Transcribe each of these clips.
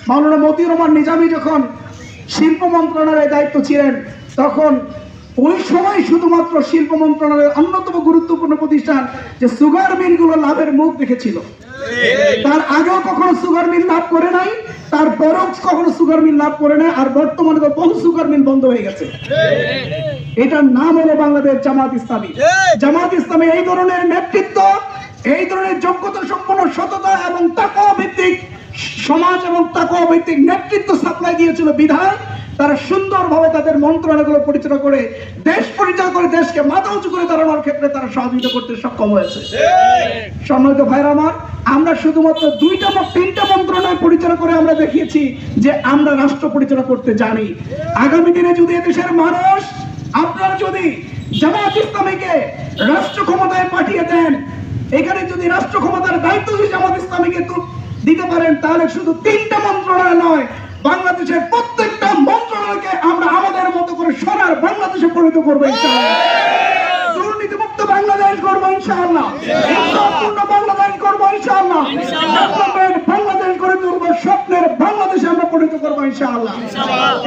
মাওলানা মতিউর রহমান নিজামী যখন শিল্প মন্ত্রণালয়ের দায়িত্ব ছিলেন, তখন ওই সময় শুধুমাত্র শিল্প মন্ত্রণালয়ের অন্যতম গুরুত্বপূর্ণ প্রতিষ্ঠান যে সুগার মিলগুলো লাভের মুখ দেখেছিল। তার আগেও কখনো সুগার মিল লাভ করে নাই, তারপরেও কখনো সুগার মিল লাভ করে নাই, আর বর্তমানে তো বহু সুগার মিল বন্ধ হয়ে গেছে। এটার নাম হলো বাংলাদেশ জামাত ইসলামী। জামাত ইসলামী এই ধরনের নেতৃত্ব, এই ধরনের যোগ্যতা সম্পন্ন, সততা এবং তাকওয়া ভিত্তিক সমাজ এবং তাকওয়া ভিত্তিক নেতৃত্ব সাপ্লাই দিয়েছিল বিধায় তারা সুন্দরভাবে তাদের মন্ত্রণালয়গুলো পরিচালনা করে দেশ পরিচালনা করে দেশকে মাথা উঁচু করে দাঁড়ানোর ক্ষেত্রে তারা সহযোগিতা করতে সক্ষম হয়েছে। সম্মানিত ভাইরা আমার, আমরা শুধুমাত্র তিনটা মন্ত্রণালয় পরিচালনা করে আমরা দেখিয়েছি যে আমরা রাষ্ট্র পরিচালনা করতে জানি। আগামী দিনে যদি এদেশের মানুষ, আপনারা যদি জামাত ইসলামীকে রাষ্ট্র ক্ষমতায় পাঠিয়ে দেন, এখানে যদি রাষ্ট্র ক্ষমতার দায়িত্ব যদি জামাত ইসলামীকে দিতে পারেন, তাহলে শুধু তিনটা মন্ত্রণালয় নয়, বাংলাদেশের প্রত্যেকটা মন্ত্রণালয়কে আমরা আমাদের মতো করে সোনার বাংলাদেশে পরিণত করবো ইনশাআল্লাহ। দুর্নীতিমুক্ত বাংলাদেশ করবো ইনশাআল্লাহ, সম্পূর্ণ বাংলাদেশ করবো ইনশাআল্লাহ, বাংলাদেশ গড়ে তুলবো, স্বপ্নের বাংলাদেশে আমরা পরিণত করবো ইনশাআল্লাহ।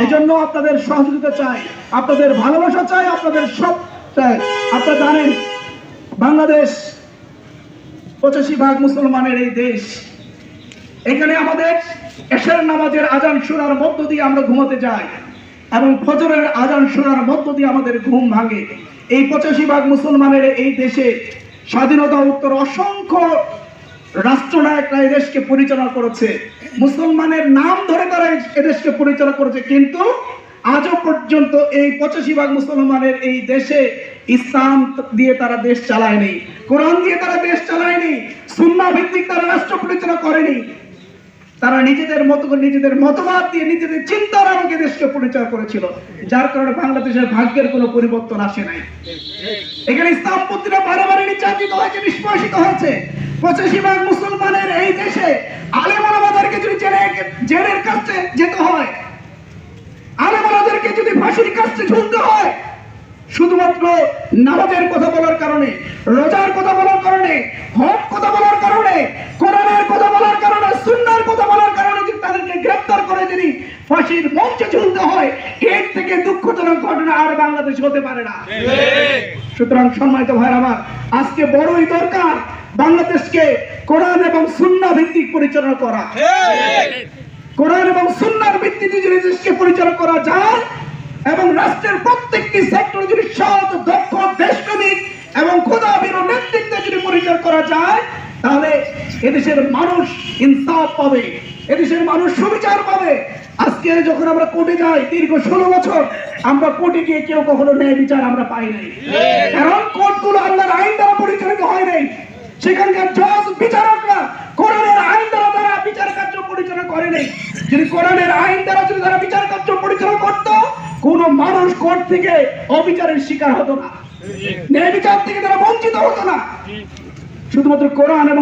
এই জন্য আপনাদের সহযোগিতা চাই, আপনাদের ভালোবাসা চাই, আপনাদের সব চাই। আপনারা জানেন বাংলাদেশ 85% মুসলমানের এই দেশ। এখানে আমাদের এশার নামাজের আজান শোনার মধ্য দিয়ে আমরা ঘুমাতে যাই এবং ফজরের আজান শোনার মধ্য দিয়ে আমাদের ঘুম ভাঙে। এই 85% মুসলমানের এই দেশে স্বাধীনতা উত্তর অসংখ্য রাষ্ট্রনায়করা এই দেশকে পরিচালনা করেছে, মুসলমানের নাম ধরে তারা এদেশকে পরিচালনা করেছে, কিন্তু আজও পর্যন্ত এই 85% মুসলমানের এই দেশে ইসলাম দিয়ে তারা দেশ চালায়নি, কোরআন দিয়ে তারা দেশ চালায়নি, সুন্নাহ ভিত্তিক তারা রাষ্ট্র পরিচালনা করেনি। তারা নিজেদের মতো করে নিজেদের মতবাদ দিয়ে নিজেদের চিন্তার আলোকে দেশকে পরিচালনা করেছিল, যার কারণে বাংলাদেশের ভাগ্যের কোনো পরিবর্তন আসে নাই। এখানে ইসলামপন্থীরা বারে নির্যাতিত হয়েছে, নিষ্পেষিত হয়েছে। 85% মুসলমানের এই দেশে আলেম ওলামাদেরকে যদি জেলের কাছে যেতে হয়, আলেম ওলামাদেরকে যদি ফাঁসির কাছে ঝুলতে হয়, শুধুমাত্র নামাজের কথা বলার কারণে, রোজার কথা বলার কারণে, হজ কথা বলার কারণে, কোরআনের কথা বলার কারণে, সুন্নাহর কথা বলার কারণে যদি তাদেরকে গ্রেফতার করে যদি ফাঁসির মঞ্চে ঝুলতে হয়, এর থেকে দুঃখজনক ঘটনা আর বাংলাদেশে হতে পারে না। সুতরাং সম্মানিত ভাইরা আমার, আজকে বড়ই দরকার বাংলাদেশকে কোরআন এবং সুন্নাহ ভিত্তিক পরিচালনা করা। কোরআন এবং সুন্নাহর ভিত্তিতে যদি দেশকে পরিচালনা করা যায় এবং রাষ্ট্রের প্রত্যেকটি সেক্টরে যদি সৎ, দক্ষ, দেশপ্রেমিক এবং খোদাভীরু নেতৃত্বে যদি পরিচালনা করা যায়, তাহলে এদেশের মানুষ ইনসাফ পাবে, এদেশের মানুষ সুবিচার পাবে। আজকে যখন আমরা কোর্টে যাই, দীর্ঘ 16 বছর আমরা কোর্টে গিয়ে কেউ কখনো ন্যায় বিচার আমরা পাই নাই, কারণ কোর্টগুলো আল্লাহর আইন দ্বারা পরিচালিত হয় নাই। সেখানকার জজ, বিচারকরা কোরআনের আইন দ্বারা তারা বিচার কার্য পরিচালনা করে নাই। যদি কোরআনের আইন দ্বারা যদি তারা বিচার কার্য পরিচালনা করতো, কোন মানুষ কোর্ট থেকে অবিচারের শিকার হতো না, ন্যায় বিচার থেকে তারা বঞ্চিত হতো না। শুধুমাত্র কোরআন এবং